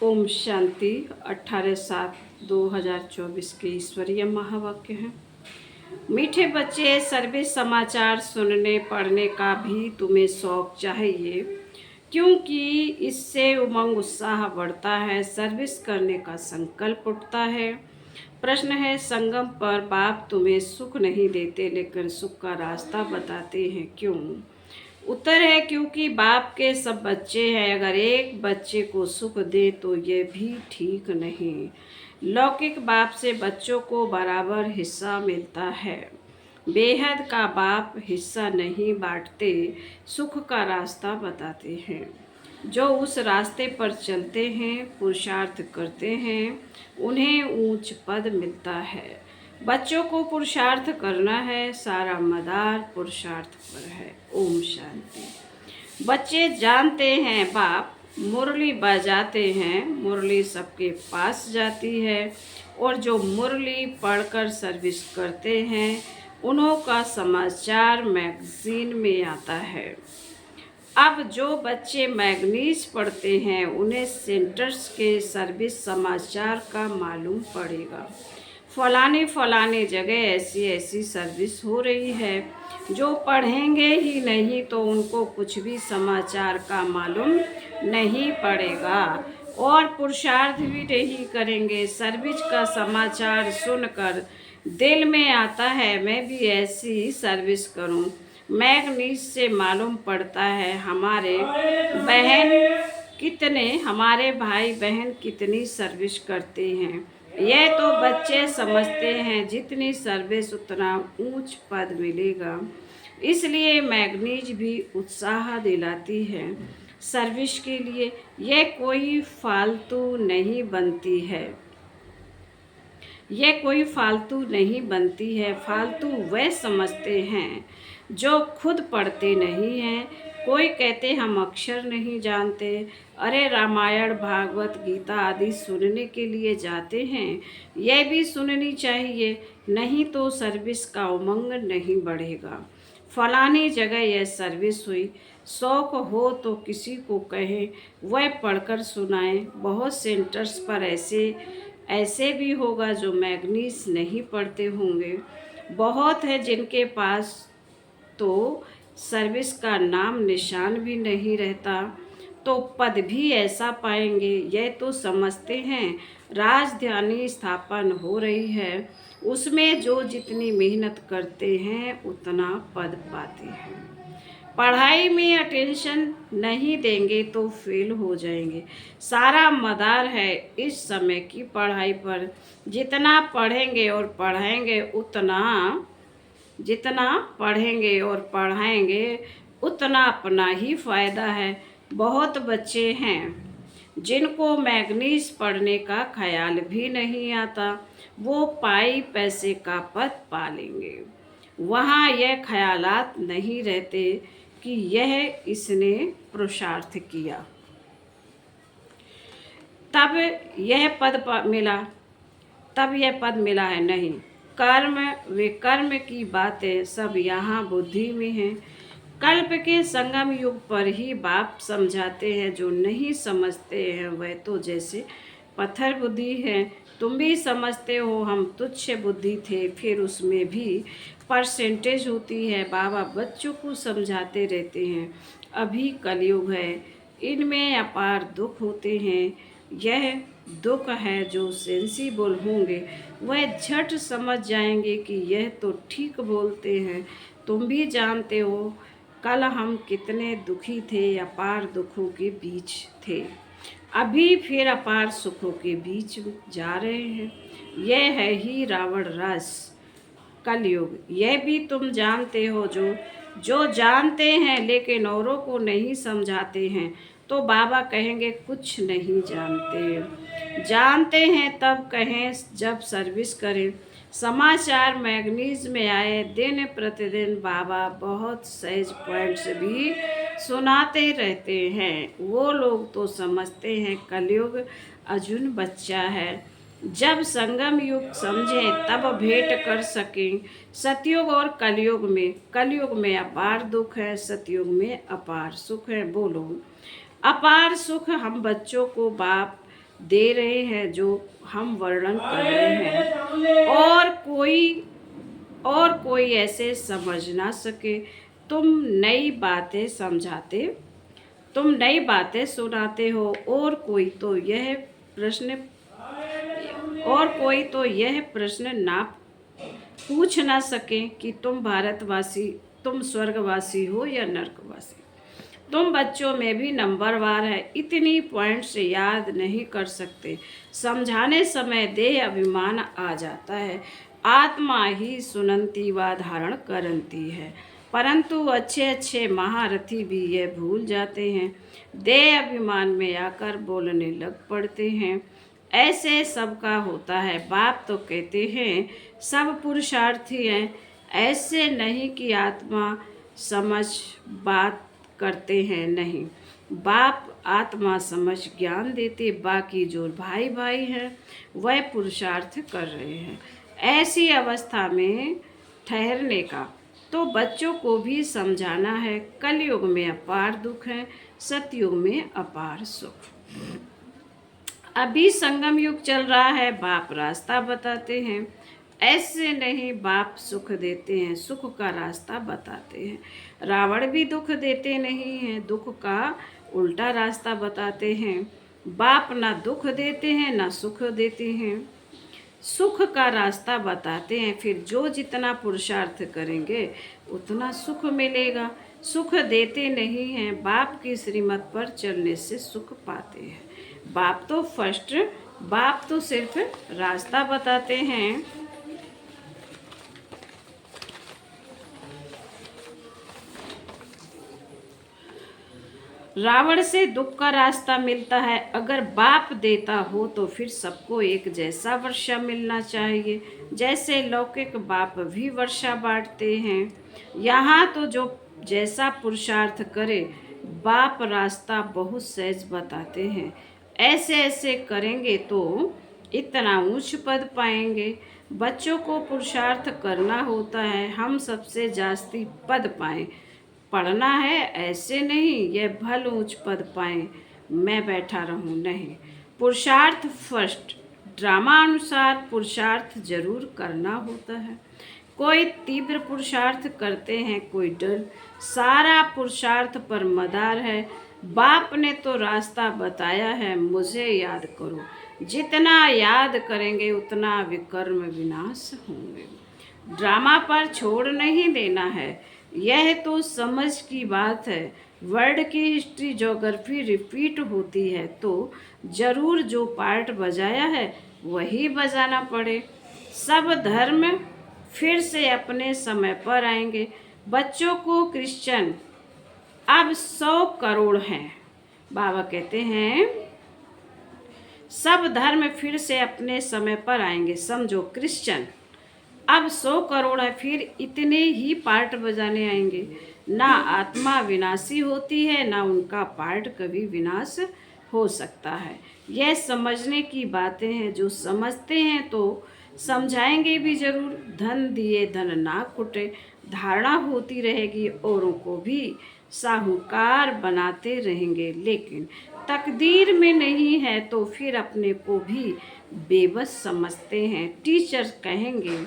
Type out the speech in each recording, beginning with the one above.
ओम शांति। 18/7/2024 के ईश्वरीय महावाक्य हैं। मीठे बच्चे, सर्विस समाचार सुनने पढ़ने का भी तुम्हें शौक चाहिए, क्योंकि इससे उमंग उत्साह बढ़ता है, सर्विस करने का संकल्प उठता है। प्रश्न है, संगम पर बाप तुम्हें सुख नहीं देते लेकिन सुख का रास्ता बताते हैं, क्यों? उत्तर है, क्योंकि बाप के सब बच्चे हैं। अगर एक बच्चे को सुख दे तो ये भी ठीक नहीं। लौकिक बाप से बच्चों को बराबर हिस्सा मिलता है। बेहद का बाप हिस्सा नहीं बांटते, सुख का रास्ता बताते हैं। जो उस रास्ते पर चलते हैं, पुरुषार्थ करते हैं, उन्हें ऊंच पद मिलता है। बच्चों को पुरुषार्थ करना है, सारा मदार पुरुषार्थ पर है। ओम शांति। बच्चे जानते हैं बाप मुरली बजाते हैं, मुरली सबके पास जाती है, और जो मुरली पढ़कर सर्विस करते हैं उन्हों का समाचार मैगजीन में आता है। अब जो बच्चे मैगनीज पढ़ते हैं उन्हें सेंटर्स के सर्विस समाचार का मालूम पड़ेगा। फलाने जगह ऐसी ऐसी सर्विस हो रही है। जो पढ़ेंगे ही नहीं तो उनको कुछ भी समाचार का मालूम नहीं पड़ेगा और पुरुषार्थ भी नहीं करेंगे। सर्विस का समाचार सुनकर दिल में आता है मैं भी ऐसी सर्विस करूं। मैगनीज से मालूम पड़ता है हमारे भाई बहन कितनी सर्विस करते हैं। यह तो बच्चे समझते हैं, जितनी सर्विस उतना ऊंच पद मिलेगा। इसलिए मैगनीज भी उत्साह दिलाती है सर्विस के लिए। यह कोई फालतू नहीं बनती है, फालतू वह समझते हैं जो खुद पढ़ते नहीं हैं। कोई कहते हम अक्षर नहीं जानते। अरे रामायण, भागवत गीता आदि सुनने के लिए जाते हैं, यह भी सुननी चाहिए, नहीं तो सर्विस का उमंग नहीं बढ़ेगा। फलानी जगह यह सर्विस हुई, शौक हो तो किसी को कहें वह पढ़कर सुनाएं। बहुत सेंटर्स पर ऐसे भी होगा जो मैगनीज नहीं पढ़ते होंगे। बहुत है जिनके पास तो सर्विस का नाम निशान भी नहीं रहता, तो पद भी ऐसा पाएंगे। यह तो समझते हैं राजधानी स्थापन हो रही है, उसमें जो जितनी मेहनत करते हैं उतना पद पाते हैं। पढ़ाई में अटेंशन नहीं देंगे तो फेल हो जाएंगे। सारा मदार है इस समय की पढ़ाई पर। जितना पढ़ेंगे और पढ़ाएंगे उतना अपना ही फायदा है। बहुत बच्चे हैं जिनको मैगनीज पढ़ने का ख्याल भी नहीं आता, वो पाई पैसे का पद पा लेंगे। वहाँ यह ख्यालात नहीं रहते कि यह इसने पुरुषार्थ किया तब यह पद मिला है। नहीं, कर्म की बातें सब यहाँ बुद्धि में है। कल्प के संगम युग पर ही बाप समझाते हैं। जो नहीं समझते हैं वह तो जैसे पत्थर बुद्धि है। तुम भी समझते हो हम तुच्छ बुद्धि थे, फिर उसमें भी परसेंटेज होती है। बाबा बच्चों को समझाते रहते हैं अभी कलयुग है, इनमें अपार दुख होते हैं। यह दुख है, जो सेंसिबल होंगे वह झट समझ जाएंगे कि यह तो ठीक बोलते हैं। तुम भी जानते हो कल हम कितने दुखी थे, अपार दुखों के बीच थे, अभी फिर अपार सुखों के बीच जा रहे हैं। यह है ही रावण रस कलयुग। यह भी तुम जानते हो। जो जानते हैं लेकिन औरों को नहीं समझाते हैं तो बाबा कहेंगे कुछ नहीं जानते हैं तब कहें जब सर्विस करें। समाचार मैगनीज में आए दिन प्रतिदिन बाबा बहुत सहज पॉइंट्स भी सुनाते रहते हैं। वो लोग तो समझते हैं कलयुग अर्जुन बच्चा है। जब संगम युग समझें तब भेंट कर सकें सतयुग और कलयुग में अपार दुख है, सतयुग में अपार सुख है। बोलो, अपार सुख हम बच्चों को बाप दे रहे हैं जो हम वर्णन कर रहे हैं, और कोई ऐसे समझ ना सके। तुम नई बातें समझाते तुम नई बातें सुनाते हो, और कोई तो यह प्रश्न ना पूछ ना सके कि तुम स्वर्गवासी हो या नरकवासी। तुम बच्चों में भी नंबरवार है, इतनी पॉइंट से याद नहीं कर सकते। समझाने समय देह अभिमान आ जाता है, आत्मा ही सुनती व धारण करती है। परंतु अच्छे अच्छे महारथी भी ये भूल जाते हैं, देह अभिमान में आकर बोलने लग पड़ते हैं। ऐसे सबका होता है। बाप तो कहते हैं सब पुरुषार्थी हैं, ऐसे नहीं कि आत्मा समझ बात करते हैं, नहीं। बाप आत्मा समझ ज्ञान देते, बाकी जो भाई भाई हैं वह पुरुषार्थ कर रहे हैं। ऐसी अवस्था में ठहरने का तो बच्चों को भी समझाना है। कलयुग में अपार दुख है, सतयुग में अपार सुख। अभी संगम युग चल रहा है, बाप रास्ता बताते हैं। ऐसे नहीं, बाप सुख देते हैं, सुख का रास्ता बताते हैं। रावण भी दुख देते नहीं हैं, दुख का उल्टा रास्ता बताते हैं। बाप ना दुख देते हैं ना सुख देते हैं, सुख का रास्ता बताते हैं। फिर जो जितना पुरुषार्थ करेंगे उतना सुख मिलेगा। सुख देते नहीं हैं, बाप की श्रीमत पर चलने से सुख पाते हैं। बाप तो सिर्फ रास्ता बताते हैं। रावण से दुख का रास्ता मिलता है। अगर बाप देता हो तो फिर सबको एक जैसा वर्षा मिलना चाहिए, जैसे लौकिक बाप भी वर्षा बांटते हैं। यहाँ तो जो जैसा पुरुषार्थ करे, बाप रास्ता बहुत सहज बताते हैं। ऐसे ऐसे करेंगे तो इतना ऊंच पद पाएंगे। बच्चों को पुरुषार्थ करना होता है, हम सबसे जास्ती पद पाएं। पढ़ना है, ऐसे नहीं ये भल ऊंच पद पाए मैं बैठा रहूं, नहीं। पुरुषार्थ फर्स्ट। ड्रामा अनुसार पुरुषार्थ जरूर करना होता है। कोई तीव्र पुरुषार्थ करते हैं, कोई डर। सारा पुरुषार्थ पर मदार है। बाप ने तो रास्ता बताया है, मुझे याद करो। जितना याद करेंगे उतना विकर्म विनाश होंगे। ड्रामा पर छोड़ नहीं देना है, यह तो समझ की बात है। वर्ल्ड की हिस्ट्री ज्योग्राफी रिपीट होती है तो जरूर जो पार्ट बजाया है वही बजाना पड़े। सब धर्म फिर से अपने समय पर आएंगे। बच्चों को क्रिश्चियन अब 100 करोड़ हैं। बाबा कहते हैं सब धर्म फिर से अपने समय पर आएंगे। समझो, क्रिश्चियन अब 100 करोड़ है, फिर इतने ही पार्ट बजाने आएंगे। ना आत्मा विनाशी होती है, ना उनका पार्ट कभी विनाश हो सकता है। यह समझने की बातें हैं, जो समझते हैं तो समझाएंगे भी जरूर। धन दिए धन ना खुटे, धारणा होती रहेगी, औरों को भी साहूकार बनाते रहेंगे। लेकिन तकदीर में नहीं है तो फिर अपने को भी बेबस समझते हैं। टीचर कहेंगे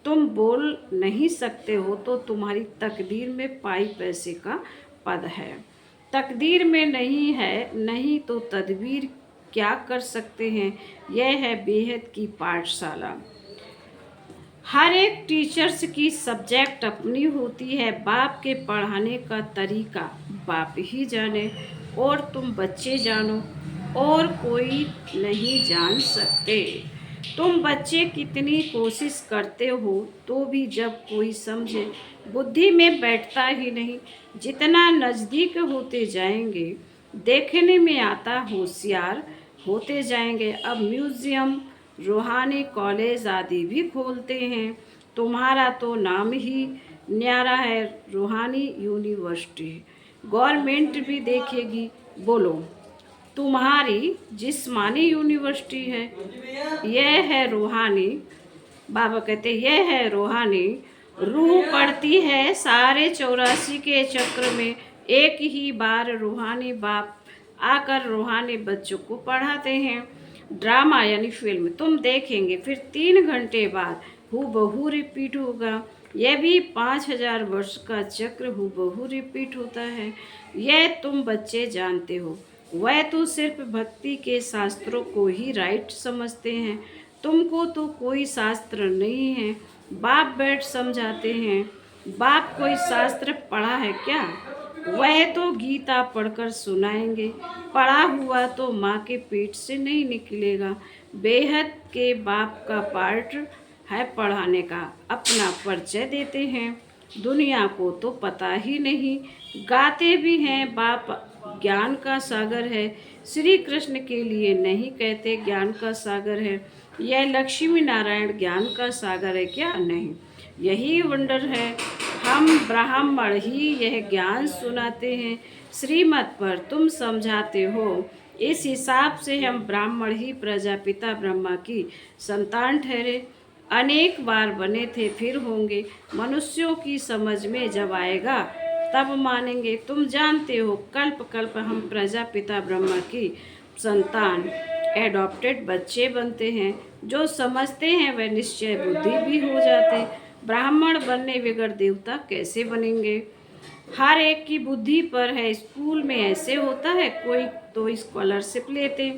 तुम बोल नहीं सकते हो तो तुम्हारी तकदीर में पाई पैसे का पद है। तकदीर में नहीं है, नहीं तो तदबीर क्या कर सकते हैं। यह है बेहद की पाठशाला। हर एक टीचर्स की सब्जेक्ट अपनी होती है। बाप के पढ़ाने का तरीका बाप ही जाने, और तुम बच्चे जानो, और कोई नहीं जान सकते। तुम बच्चे कितनी कोशिश करते हो तो भी जब कोई समझे बुद्धि में बैठता ही नहीं। जितना नज़दीक होते जाएंगे देखने में आता होशियार होते जाएंगे। अब म्यूज़ियम, रूहानी कॉलेज आदि भी खोलते हैं। तुम्हारा तो नाम ही न्यारा है, रूहानी यूनिवर्सिटी। गवर्नमेंट भी देखेगी। बोलो, तुम्हारी जिस्मानी यूनिवर्सिटी है, यह है रूहानी। बाबा कहते यह है रूहानी। रूह पड़ती है सारे 84 के चक्र में। एक ही बार रूहानी बाप आकर रूहानी बच्चों को पढ़ाते हैं। ड्रामा यानी फिल्म तुम देखेंगे, फिर 3 घंटे बाद हूबहू रिपीट होगा। यह भी 5,000 वर्ष का चक्र हूबहू रिपीट होता है। यह तुम बच्चे जानते हो। वह तो सिर्फ भक्ति के शास्त्रों को ही राइट समझते हैं। तुमको तो कोई शास्त्र नहीं है। बाप बैठ समझाते हैं। बाप कोई शास्त्र पढ़ा है क्या? वह तो गीता पढ़कर सुनाएंगे। पढ़ा हुआ तो माँ के पेट से नहीं निकलेगा। बेहद के बाप का पार्ट है पढ़ाने का। अपना परिचय देते हैं। दुनिया को तो पता ही नहीं। गाते भी हैं बाप ज्ञान का सागर है। श्री कृष्ण के लिए नहीं कहते ज्ञान का सागर है। यह लक्ष्मी नारायण ज्ञान का सागर है क्या? नहीं। यही वंडर है। हम ब्राह्मण ही यह ज्ञान सुनाते हैं। श्रीमत पर तुम समझाते हो। इस हिसाब से हम ब्राह्मण ही प्रजापिता ब्रह्मा की संतान ठहरे। अनेक बार बने थे, फिर होंगे। मनुष्यों की समझ में जब आएगा तब मानेंगे। तुम जानते हो कल्प कल्प हम प्रजापिता ब्रह्मा की संतान एडॉप्टेड बच्चे बनते हैं। जो समझते हैं वह निश्चय बुद्धि भी हो जाते। ब्राह्मण बनने बगैर देवता कैसे बनेंगे? हर एक की बुद्धि पर है। स्कूल में ऐसे होता है, कोई तो स्कॉलरशिप लेते,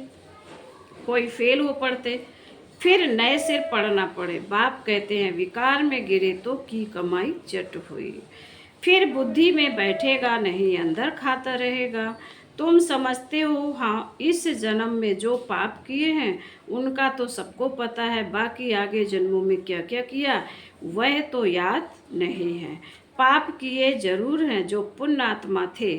कोई फेल हो पड़ते, फिर नए सिर पढ़ना पड़े। बाप कहते हैं विकार में गिरे तो की कमाई चट हुई। फिर बुद्धि में बैठेगा नहीं, अंदर खाता रहेगा। तुम समझते हो हाँ, इस जन्म में जो पाप किए हैं उनका तो सबको पता है। बाकी आगे जन्मों में क्या क्या किया वह तो याद नहीं है। पाप किए जरूर हैं। जो पुण्य आत्मा थे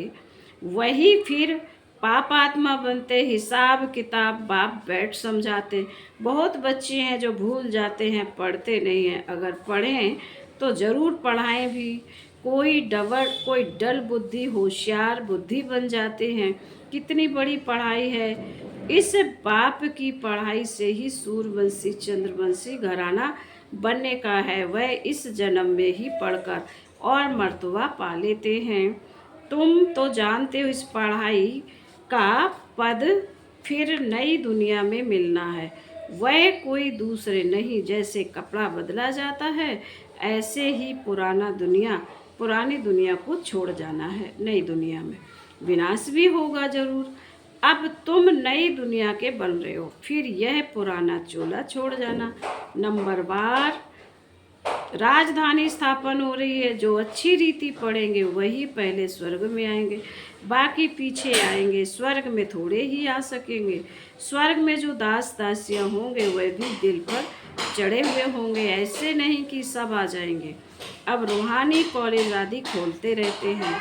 वही फिर पाप आत्मा बनते। हिसाब किताब बाप बैठ समझाते। बहुत बच्चे हैं जो भूल जाते हैं, पढ़ते नहीं हैं। अगर पढ़ें तो ज़रूर पढ़ाएं भी। कोई डल बुद्धि होशियार बुद्धि बन जाते हैं। कितनी बड़ी पढ़ाई है। इस बाप की पढ़ाई से ही सूर्यवंशी चंद्रवंशी घराना बनने का है। वह इस जन्म में ही पढ़कर और मर्तबा पा लेते हैं। तुम तो जानते हो इस पढ़ाई का पद फिर नई दुनिया में मिलना है। वह कोई दूसरे नहीं। जैसे कपड़ा बदला जाता है ऐसे ही पुरानी दुनिया को छोड़ जाना है। नई दुनिया में विनाश भी होगा जरूर। अब तुम नई दुनिया के बन रहे हो, फिर यह पुराना चोला छोड़ जाना। नंबर बार राजधानी स्थापन हो रही है। जो अच्छी रीति पढ़ेंगे वही पहले स्वर्ग में आएंगे, बाकी पीछे आएंगे। स्वर्ग में थोड़े ही आ सकेंगे। स्वर्ग में जो दास दासियां होंगे वह भी दिल पर चढ़े हुए होंगे। ऐसे नहीं कि सब आ जाएंगे। अब रूहानी कॉलेज आदि खोलते रहते हैं।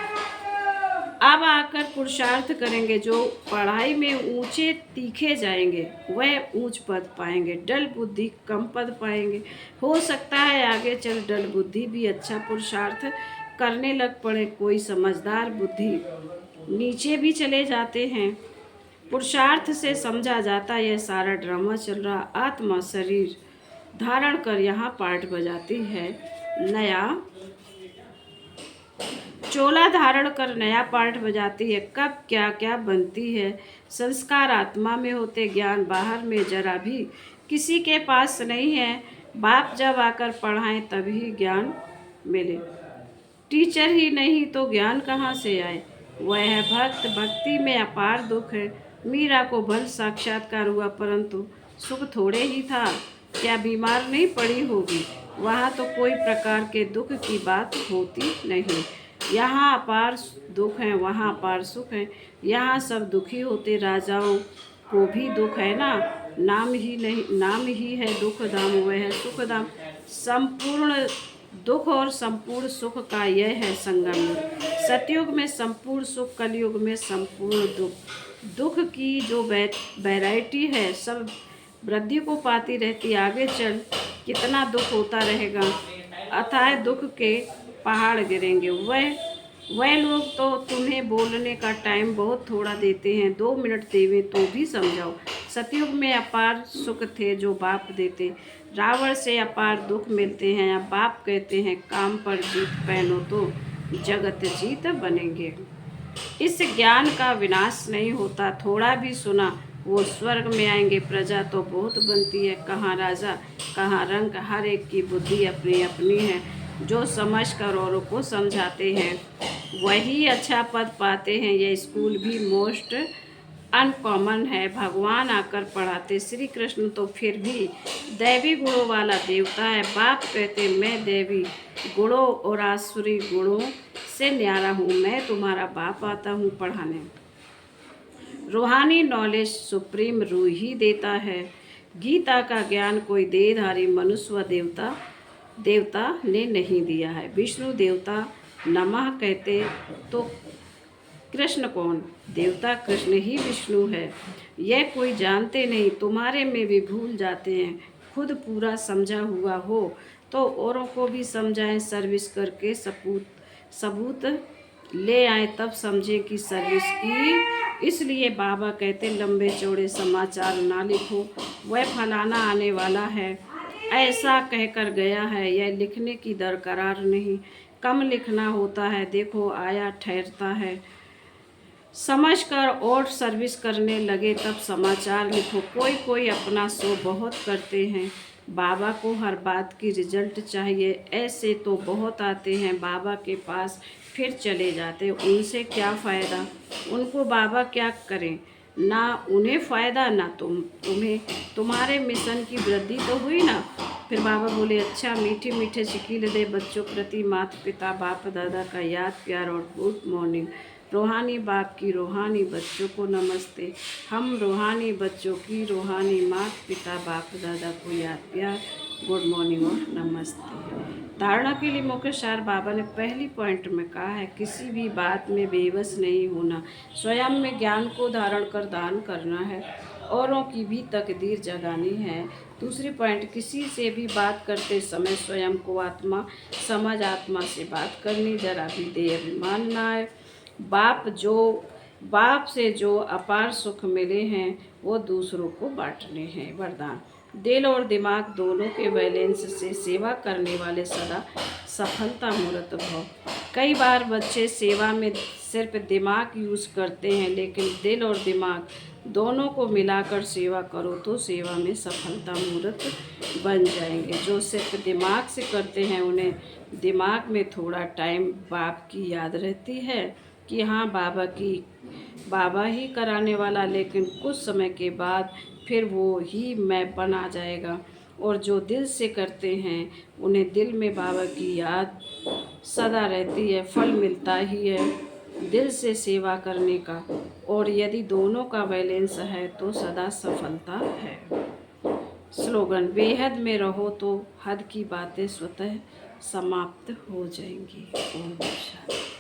अब आकर पुरुषार्थ करेंगे। जो पढ़ाई में ऊंचे तीखे जाएंगे वह ऊंच पद पाएंगे। डल बुद्धि कम पद पाएंगे। हो सकता है आगे चल डल बुद्धि भी अच्छा पुरुषार्थ करने लग पड़े। कोई समझदार बुद्धि नीचे भी चले जाते हैं। पुरुषार्थ से समझा जाता यह सारा ड्रामा चल रहा। आत्मा शरीर धारण कर यहाँ पार्ट बजाती है। नया चोला धारण कर नया पार्ट बजाती है। कब क्या क्या बनती है। संस्कार आत्मा में होते, ज्ञान बाहर में जरा भी किसी के पास नहीं है। बाप जब आकर पढ़ाएं तभी ज्ञान मिले। टीचर ही नहीं तो ज्ञान कहाँ से आए। वह है भक्त। भक्ति में अपार दुख है। मीरा को भल साक्षात्कार हुआ परंतु सुख थोड़े ही था। क्या बीमार नहीं पड़ी होगी? वहाँ तो कोई प्रकार के दुख की बात होती नहीं। यहाँ अपार दुख है, वहाँ अपार सुख है। यहाँ सब दुखी होते। राजाओं को भी दुख है ना। नाम ही है दुख धाम, वह है सुख धाम। संपूर्ण दुख और संपूर्ण सुख का यह है संगम। सतयुग में संपूर्ण सुख, कलयुग में संपूर्ण दुख। दुख की जो वैरायटी है सब वृद्धि को पाती रहती। आगे चल कितना दुख होता रहेगा। अथाह दुख के पहाड़ गिरेंगे। वह लोग तो तुम्हें बोलने का टाइम बहुत थोड़ा देते हैं। 2 मिनट देवे तो भी समझाओ। सतयुग में अपार सुख थे जो बाप देते। रावण से अपार दुख मिलते हैं। अब बाप कहते हैं काम पर जीत पहनो तो जगत जीत बनेंगे। इस ज्ञान का विनाश नहीं होता। थोड़ा भी सुना वो स्वर्ग में आएंगे। प्रजा तो बहुत बनती है, कहाँ राजा कहाँ रंक, हर एक की बुद्धि अपनी अपनी है। जो समझ कर औरों को समझाते हैं वही अच्छा पद पाते हैं। यह स्कूल भी मोस्ट अनकॉमन है। भगवान आकर पढ़ाते श्री कृष्ण तो फिर भी दैवी गुणों वाला देवता है। बाप कहते मैं दैवी गुणों और आसुरी गुणों से न्यारा हूँ, मैं तुम्हारा बाप आता हूँ पढ़ाने। रूहानी नॉलेज सुप्रीम रूह ही देता है। गीता का ज्ञान कोई देहधारी मनुष्य व देवता ने नहीं दिया है। विष्णु देवता नमः कहते तो कृष्ण कौन? देवता कृष्ण ही विष्णु है। यह कोई जानते नहीं, तुम्हारे में भी भूल जाते हैं। खुद पूरा समझा हुआ हो तो औरों को भी समझाएं। सर्विस करके सबूत ले आए तब समझें कि सर्विस की। इसलिए बाबा कहते लंबे चौड़े समाचार ना लिखो, वह फलाना आने वाला है ऐसा कहकर गया है। यह लिखने की दरकार नहीं, कम लिखना होता है। देखो आया ठहरता है, समझकर और सर्विस करने लगे तब समाचार लिखो। कोई अपना शो बहुत करते हैं, बाबा को हर बात की रिजल्ट चाहिए। ऐसे तो बहुत आते हैं बाबा के पास फिर चले जाते, उनसे क्या फ़ायदा? उनको बाबा क्या करें? ना उन्हें फ़ायदा ना तुम्हें। तुम्हारे मिशन की वृद्धि तो हुई ना। फिर बाबा बोले अच्छा मीठे मीठे शिकील दे बच्चों प्रति माता पिता बाप दादा का याद प्यार और गुड मॉर्निंग। रूहानी बाप की रूहानी बच्चों को नमस्ते। हम रूहानी बच्चों की रूहानी माता पिता बाप दादा को याद प्यार गुड मॉर्निंग और नमस्ते। धारणा के लिए मुख्य सार बाबा ने पहली पॉइंट में कहा है किसी भी बात में बेबस नहीं होना, स्वयं में ज्ञान को धारण कर दान करना है, औरों की भी तकदीर जगानी है। दूसरी पॉइंट किसी से भी बात करते समय स्वयं को आत्मा समझ आत्मा से बात करनी, जरा भी देह अभिमान ना आए। बाप से जो अपार सुख मिले हैं वो दूसरों को बांटने हैं। वरदान दिल और दिमाग दोनों के बैलेंस से सेवा करने वाले सदा सफलता मूर्त भव। कई बार बच्चे सेवा में सिर्फ दिमाग यूज़ करते हैं, लेकिन दिल और दिमाग दोनों को मिलाकर सेवा करो तो सेवा में सफलता मूर्त बन जाएंगे। जो सिर्फ दिमाग से करते हैं उन्हें दिमाग में थोड़ा टाइम बाप की याद रहती है कि हाँ बाबा ही कराने वाला, लेकिन कुछ समय के बाद फिर वो ही मैं बना जाएगा। और जो दिल से करते हैं उन्हें दिल में बाबा की याद सदा रहती है, फल मिलता ही है दिल से सेवा करने का। और यदि दोनों का बैलेंस है तो सदा सफलता है। स्लोगन बेहद में रहो तो हद की बातें स्वतः समाप्त हो जाएंगी। ओम शांति।